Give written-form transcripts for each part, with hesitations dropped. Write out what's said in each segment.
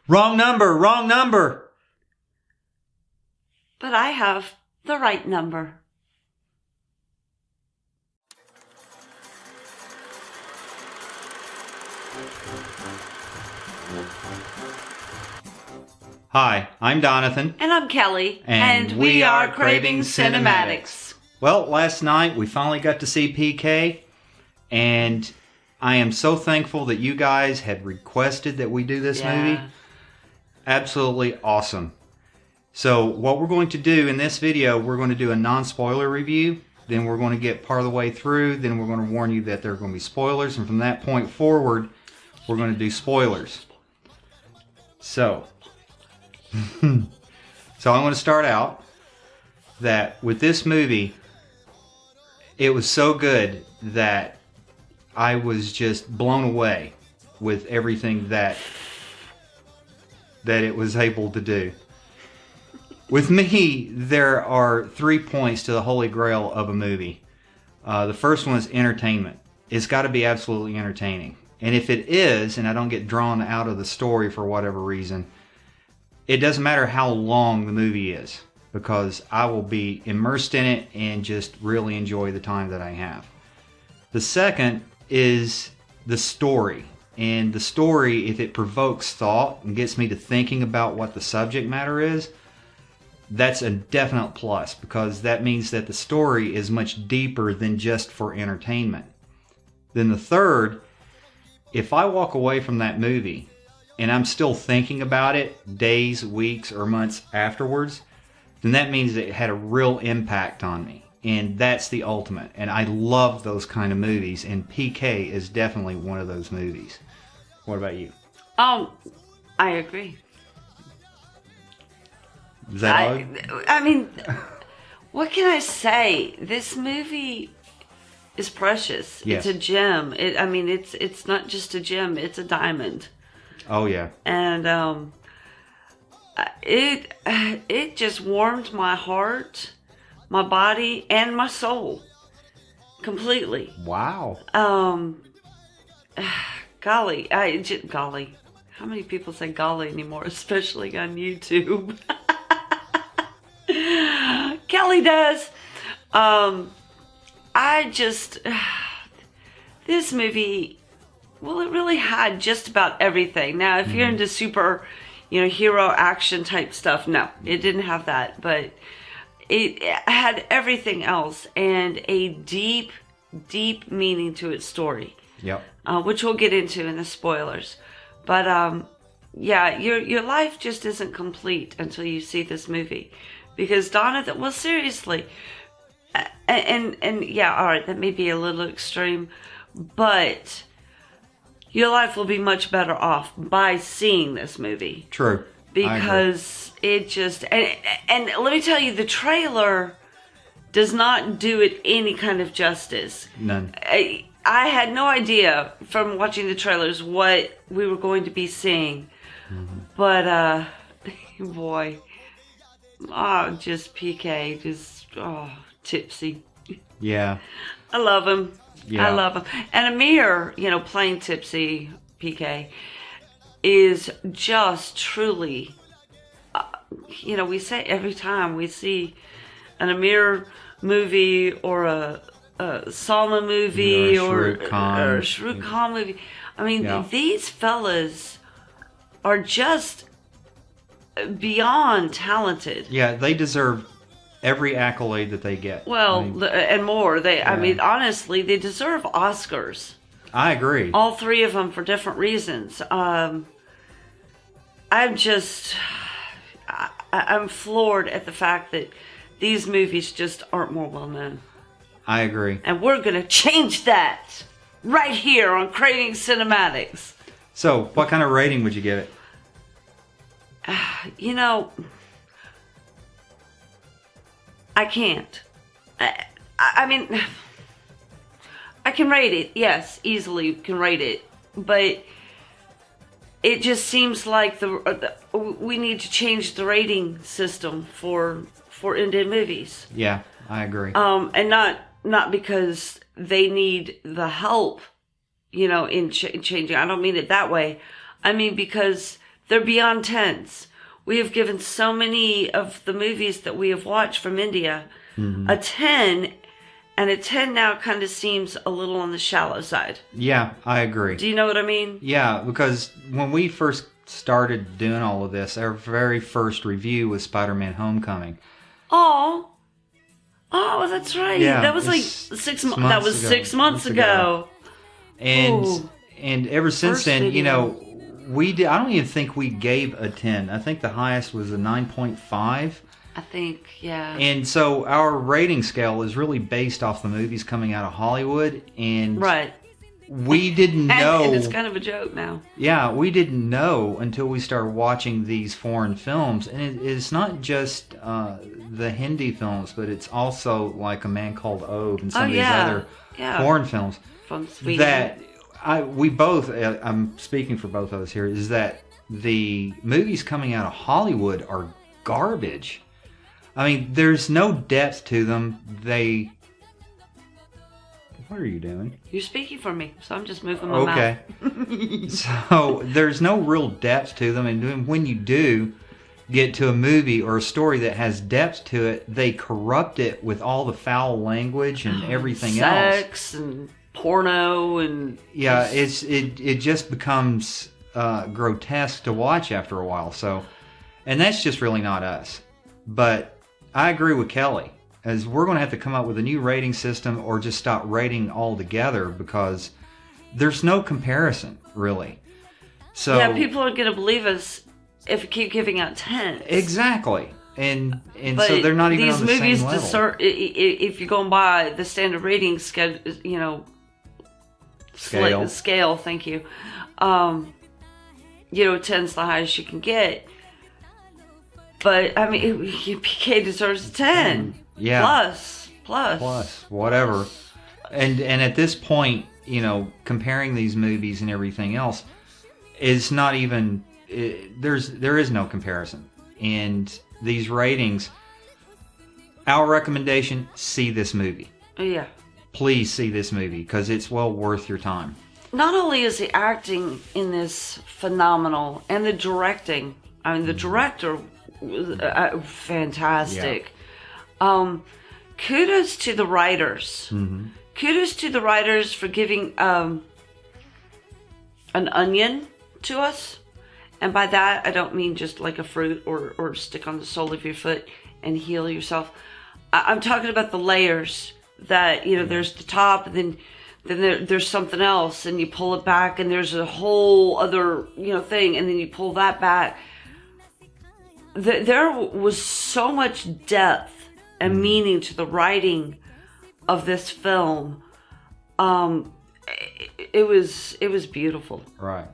Wrong number, wrong number. But I have the right number. Hi, I'm Donathan. And I'm Kelly. And we are Craving Cinematics. Well, last night we finally got to see PK, and I am so thankful that you guys had requested that we do this movie. Absolutely awesome. So what we're going to do in this video, we're going to do a non-spoiler review. Then we're going to get part of the way through. Then we're going to warn you that there are going to be spoilers. And from that point forward, we're going to do spoilers. So I'm going to start out that with this movie, it was so good that I was just blown away with everything that it was able to do. With me, there are 3 points to the holy grail of a movie. The first one is entertainment. It's got to be absolutely entertaining. And if it is, and I don't get drawn out of the story for whatever reason, it doesn't matter how long the movie is, because I will be immersed in it and just really enjoy the time that I have. The second is the story. And the story, if it provokes thought and gets me to thinking about what the subject matter is, that's a definite plus, because that means that the story is much deeper than just for entertainment. Then the third, if I walk away from that movie and I'm still thinking about it days, weeks, or months afterwards, then that means that it had a real impact on me. And that's the ultimate. And I love those kind of movies, and PK is definitely one of those movies. What about you? I agree. Is that all? I mean, what can I say? This movie is precious. Yes. It's a gem. It's not just a gem, it's a diamond. Oh, yeah. And it just warmed my heart, my body, and my soul completely. Wow. Golly. How many people say golly anymore, especially on YouTube? Kelly does. This movie, well, it really had just about everything. Now, if you're into super, hero action type stuff, no, it didn't have that. But it had everything else and a deep, deep meaning to its story. Yep. Which we'll get into in the spoilers. But, yeah, your life just isn't complete until you see this movie. Because Donathan, well, seriously, and yeah, all right, that may be a little extreme, but your life will be much better off by seeing this movie. True. Because it just, and let me tell you, the trailer does not do it any kind of justice. None. I had no idea from watching the trailers what we were going to be seeing. But, boy, just PK, tipsy. Yeah. I love him. Yeah. I love him. And Amir, playing tipsy PK, is just truly, we say every time we see an Amir movie or a Salma movie or a Shahrukh Khan movie. I mean, these fellas are just beyond talented. Yeah, they deserve every accolade that they get. Well, and more. I mean, honestly, they deserve Oscars. I agree. All three of them for different reasons. I'm floored at the fact that these movies just aren't more well known. I agree. And we're going to change that right here on Craving Cinematics. So, what kind of rating would you give it? I can't. I mean, I can rate it. Yes, easily can rate it. But it just seems like we need to change the rating system for Indian movies. Yeah, I agree. And not because they need the help, in changing. I don't mean it that way. I mean because They're beyond 10s. We have given so many of the movies that we have watched from India a 10, and a 10 now kind of seems a little on the shallow side. Yeah, I agree. Do you know what I mean? Yeah, because when we first started doing all of this, our very first review was Spider-Man Homecoming. Oh, that's right. Yeah, that was like 6 months. That was 6 months ago. And ever since First then, video. you know, I don't even think we gave a 10. I think the highest was a 9.5. I think, yeah. And so our rating scale is really based off the movies coming out of Hollywood, and Right. we didn't know. And it's kind of a joke now. Yeah, we didn't know until we started watching these foreign films, and it's not just the Hindi films, but it's also like A Man Called Ove and some of these other foreign films From Sweden. that we both. I'm speaking for both of us here. Is that the movies coming out of Hollywood are garbage? I mean, there's no depth to them. What are you doing? You're speaking for me, so I'm just moving my mouth. Okay. So there's no real depth to them, and then when you do get to a movie or a story that has depth to it, they corrupt it with all the foul language and everything else. Sex and porno and Yeah, it just becomes grotesque to watch after a while. So, and that's just really not us. But I agree with Kelly, as we're going to have to come up with a new rating system or just stop rating altogether, because there's no comparison, really. So yeah, people are going to believe us if we keep giving out 10s. Exactly. And But so they're not even these on the movies same level. if you're going by the standard rating scale, you know, scale, thank you. You know, 10's the highest you can get. But I mean, PK deserves a 10. Yeah. Plus, whatever. And at this point, you know, comparing these movies and everything else is not even. There is no comparison. And these ratings. Our recommendation: see this movie. Yeah. Please see this movie, because it's well worth your time. Not only is the acting in this phenomenal, and the directing. I mean, the director was fantastic. Yeah. Kudos to the writers. Mm-hmm. Kudos to the writers for giving an onion to us. And by that, I don't mean just like a fruit or stick on the sole of your foot and heal yourself. I'm talking about the layers that, you know, there's the top, and then there's something else, and you pull it back, and there's a whole other, you know, thing, and then you pull that back. There was so much depth and meaning to the writing of this film. It was beautiful. Right.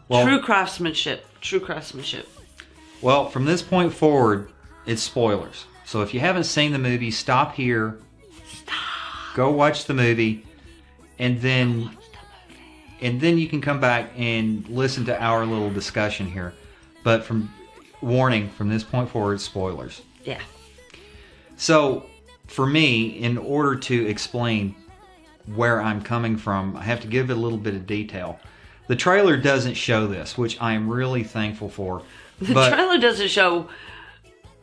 Well, True craftsmanship. Well, from this point forward, it's spoilers. So if you haven't seen the movie, stop here. Go watch the movie, and then you can come back and listen to our little discussion here. But from this point forward, spoilers. Yeah. So, for me, in order to explain where I'm coming from, I have to give it a little bit of detail. The trailer doesn't show this, which I am really thankful for. The trailer doesn't show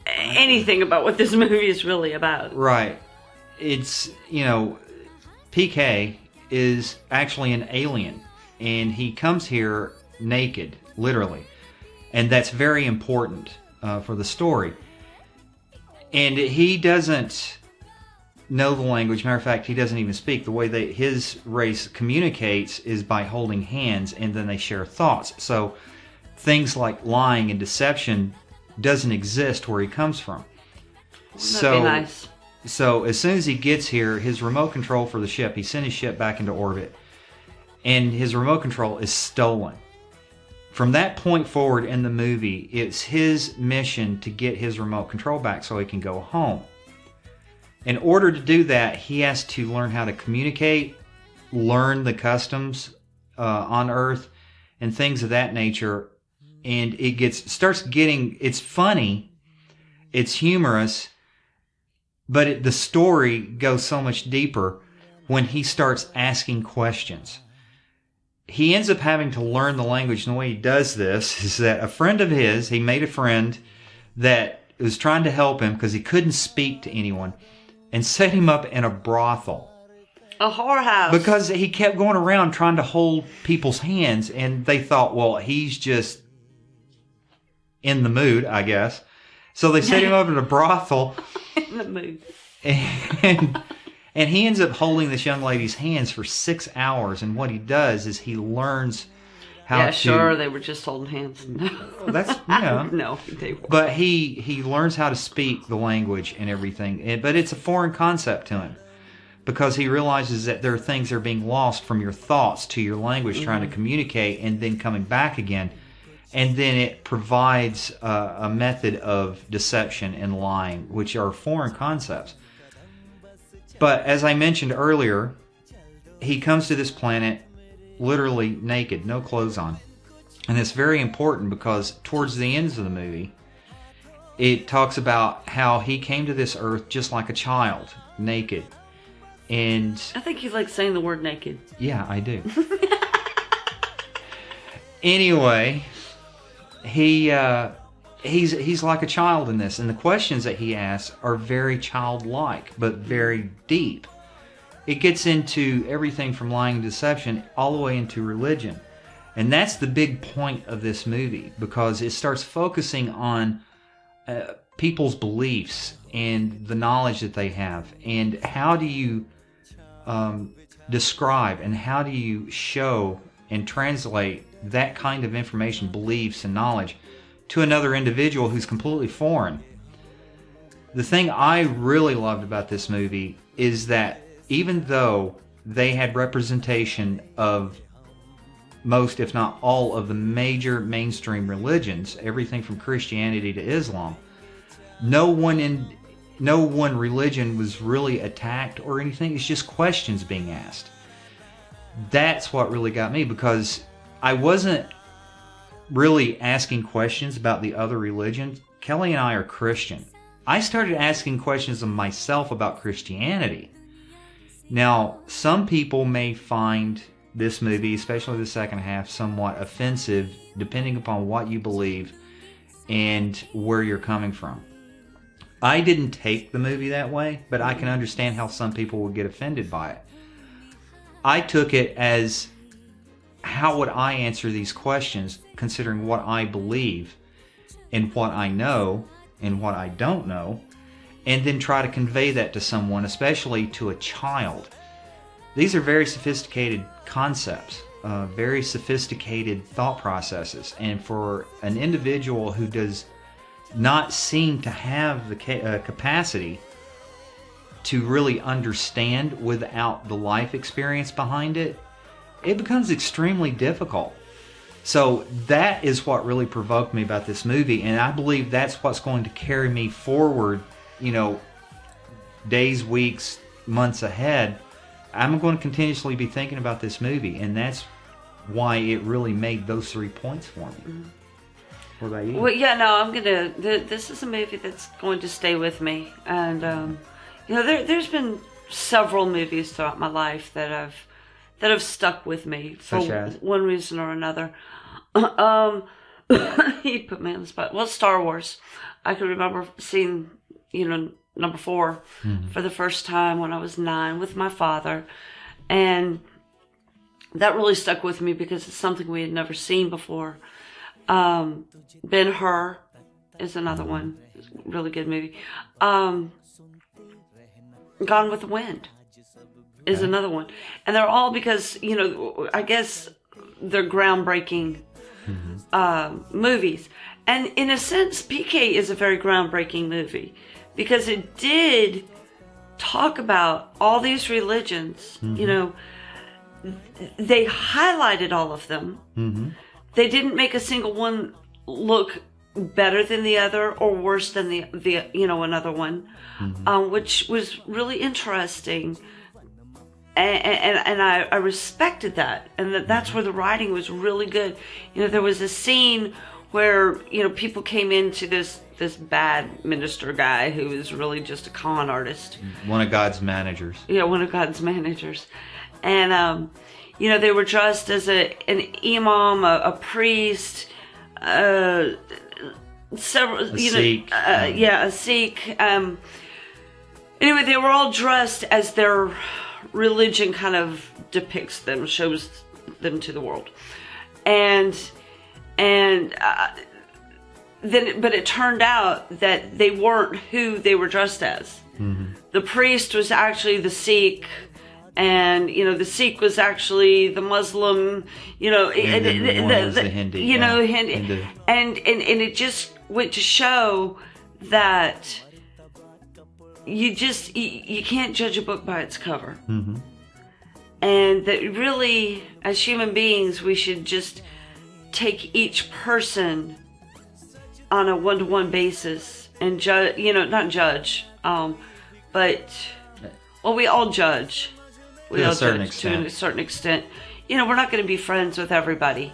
anything about what this movie is really about. Right. It's, you know, PK is actually an alien, and he comes here naked, literally. And that's very important for the story. And he doesn't know the language. Matter of fact, he doesn't even speak. The way his race communicates is by holding hands, and then they share thoughts. So things like lying and deception doesn't exist where he comes from. That'd be nice. So as soon as he gets here, his remote control for the ship, he sent his ship back into orbit, and his remote control is stolen. From that point forward in the movie, it's his mission to get his remote control back so he can go home. In order to do that, he has to learn how to communicate, learn the customs on Earth, and things of that nature. And it's funny, it's humorous, but the story goes so much deeper when he starts asking questions. he ends up having to learn the language. And the way he does this is that a friend of his, he made a friend that was trying to help him because he couldn't speak to anyone, and set him up in a brothel. A whorehouse. Because he kept going around trying to hold people's hands, and they thought, well, he's just in the mood, I guess. So they set him up in a brothel. In the mood. And he ends up holding this young lady's hands for 6 hours. And what he does is he learns how to... Yeah, sure, they were just holding hands. That's, yeah. No, they weren't. But he learns how to speak the language and everything. But it's a foreign concept to him. Because he realizes that there are things that are being lost from your thoughts to your language, trying to communicate and then coming back again. And then it provides a method of deception and lying, which are foreign concepts. But as I mentioned earlier, he comes to this planet literally naked, no clothes on. And it's very important because towards the ends of the movie, it talks about how he came to this earth just like a child, naked. And I think you like saying the word naked. Yeah, I do. Anyway, he's like a child in this, and the questions that he asks are very childlike, but very deep. It gets into everything from lying and deception all the way into religion. And that's the big point of this movie, because it starts focusing on people's beliefs and the knowledge that they have, and how do you describe and how do you show and translate that kind of information, beliefs, and knowledge to another individual who's completely foreign. The thing I really loved about this movie is that even though they had representation of most, if not all, of the major mainstream religions, everything from Christianity to Islam, no one religion was really attacked or anything. It's just questions being asked. That's what really got me, because I wasn't really asking questions about the other religions. Kelly and I are Christian. I started asking questions of myself about Christianity. Now, some people may find this movie, especially the second half, somewhat offensive, depending upon what you believe and where you're coming from. I didn't take the movie that way, but I can understand how some people would get offended by it. I took it as, how would I answer these questions, considering what I believe and what I know and what I don't know, and then try to convey that to someone, especially to a child. These are very sophisticated concepts, very sophisticated thought processes, and for an individual who does not seem to have the capacity to really understand without the life experience behind it, it becomes extremely difficult. So that is what really provoked me about this movie, and I believe that's what's going to carry me forward, days, weeks, months ahead. I'm going to continuously be thinking about this movie, and that's why it really made those 3 points for me. Mm-hmm. What about you? Well, yeah, no, this is a movie that's going to stay with me, and there's been several movies throughout my life that have stuck with me for one reason or another. He put me on the spot. Well, Star Wars. I can remember seeing, number 4 for the first time when I was 9 with my father, and that really stuck with me because it's something we had never seen before. Ben-Hur is another one. Really good movie. Gone with the Wind is another one. And they're all because, I guess they're groundbreaking movies. And in a sense, PK is a very groundbreaking movie because it did talk about all these religions. They highlighted all of them. They didn't make a single one look better than the other or worse than the another one, which was really interesting. And I respected that, and that's where the writing was really good. There was a scene where people came into this bad minister guy who was really just a con artist, one of God's managers. Yeah, one of God's managers, and they were dressed as an imam, a priest, several, a Sikh. a Sikh. Anyway, they were all dressed as their religion kind of depicts them, shows them to the world, and then, but it turned out that they weren't who they were dressed as. Mm-hmm. The priest was actually the Sikh, and the Sikh was actually the Muslim. And the Hindu. Hindu. And it just went to show that you can't judge a book by its cover. Mm-hmm. And that really, as human beings, we should just take each person on a one-to-one basis and judge, not judge, but, well, we all judge. To a certain extent. We're not going to be friends with everybody.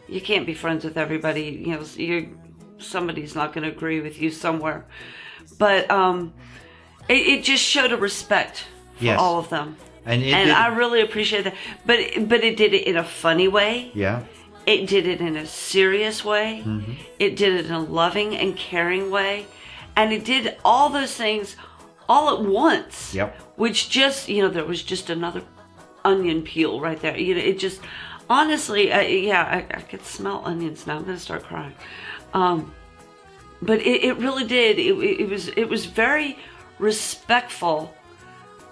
You can't be friends with everybody. Somebody's not going to agree with you somewhere. But it just showed a respect for all of them. And I really appreciate that. But it did it in a funny way. Yeah. It did it in a serious way. Mm-hmm. It did it in a loving and caring way. And it did all those things all at once. Yep. Which just, there was just another onion peel right there. It just, honestly, I could smell onions now. I'm going to start crying. But it really did. It was very respectful,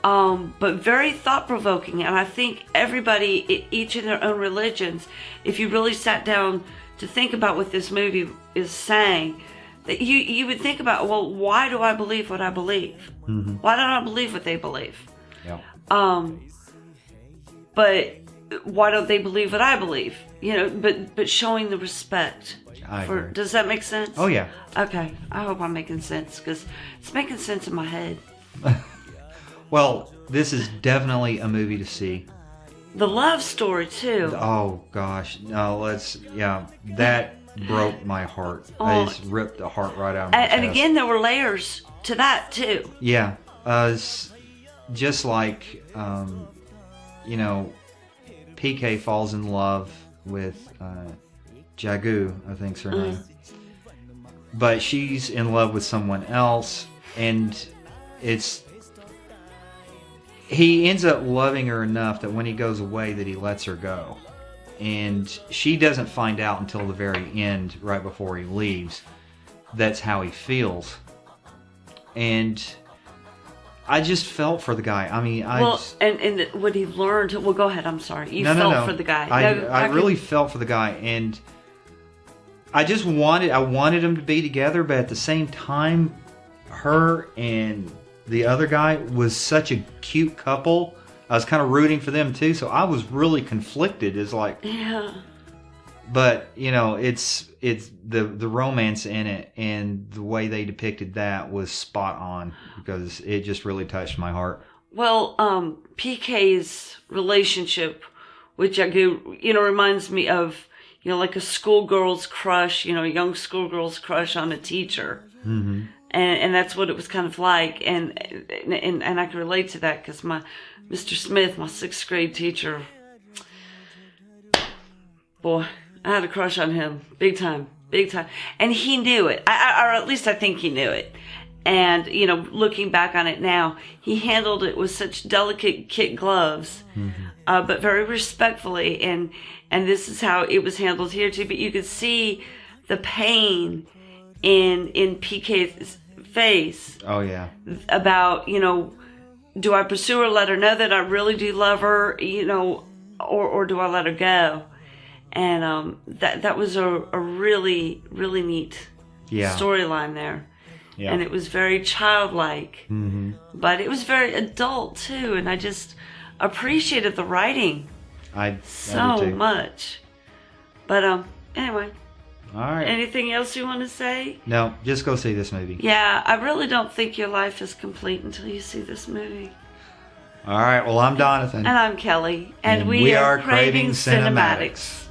but very thought-provoking. And I think everybody, each in their own religions, if you really sat down to think about what this movie is saying, that you would think about, well, why do I believe what I believe? Mm-hmm. Why don't I believe what they believe? Yeah. But why don't they believe what I believe? But showing the respect. Does that make sense? Oh, yeah. Okay. I hope I'm making sense, because it's making sense in my head. Well, this is definitely a movie to see. The love story, too. Oh, gosh. No, that broke my heart. It just ripped the heart right out of my chest. And again, there were layers to that, too. Yeah. Just like, PK falls in love with Jagu, I think's her name. But she's in love with someone else, and he ends up loving her enough that when he goes away that he lets her go. And she doesn't find out until the very end, right before he leaves. That's how he feels. And I just felt for the guy. I mean, and what he learned. Well, go ahead. I'm sorry. You felt for the guy. I really felt for the guy, and I wanted them to be together, but at the same time, her and the other guy was such a cute couple. I was kind of rooting for them too, so I was really conflicted. It's like, yeah. But it's the romance in it, and the way they depicted that was spot on, because it just really touched my heart. Well, PK's relationship with Jagu, reminds me of like a schoolgirl's crush, a young schoolgirl's crush on a teacher. Mm-hmm. And that's what it was kind of like, and I can relate to that, because my Mr. Smith, my 6th grade teacher, boy, I had a crush on him, big time, and he knew it, or at least I think he knew it. And looking back on it now, he handled it with such delicate kid gloves, mm-hmm. But very respectfully, and this is how it was handled here too. But you could see the pain in PK's face. Oh yeah. About, do I pursue her, let her know that I really do love her, or do I let her go? And that was a really, really neat storyline there. Yeah. And it was very childlike, mm-hmm. but it was very adult too. And I just appreciated the writing so much. But anyway. All right. Anything else you want to say? No, just go see this movie. Yeah, I really don't think your life is complete until you see this movie. All right, well, I'm Donathan. And I'm Kelly. And we are Craving Cinematics.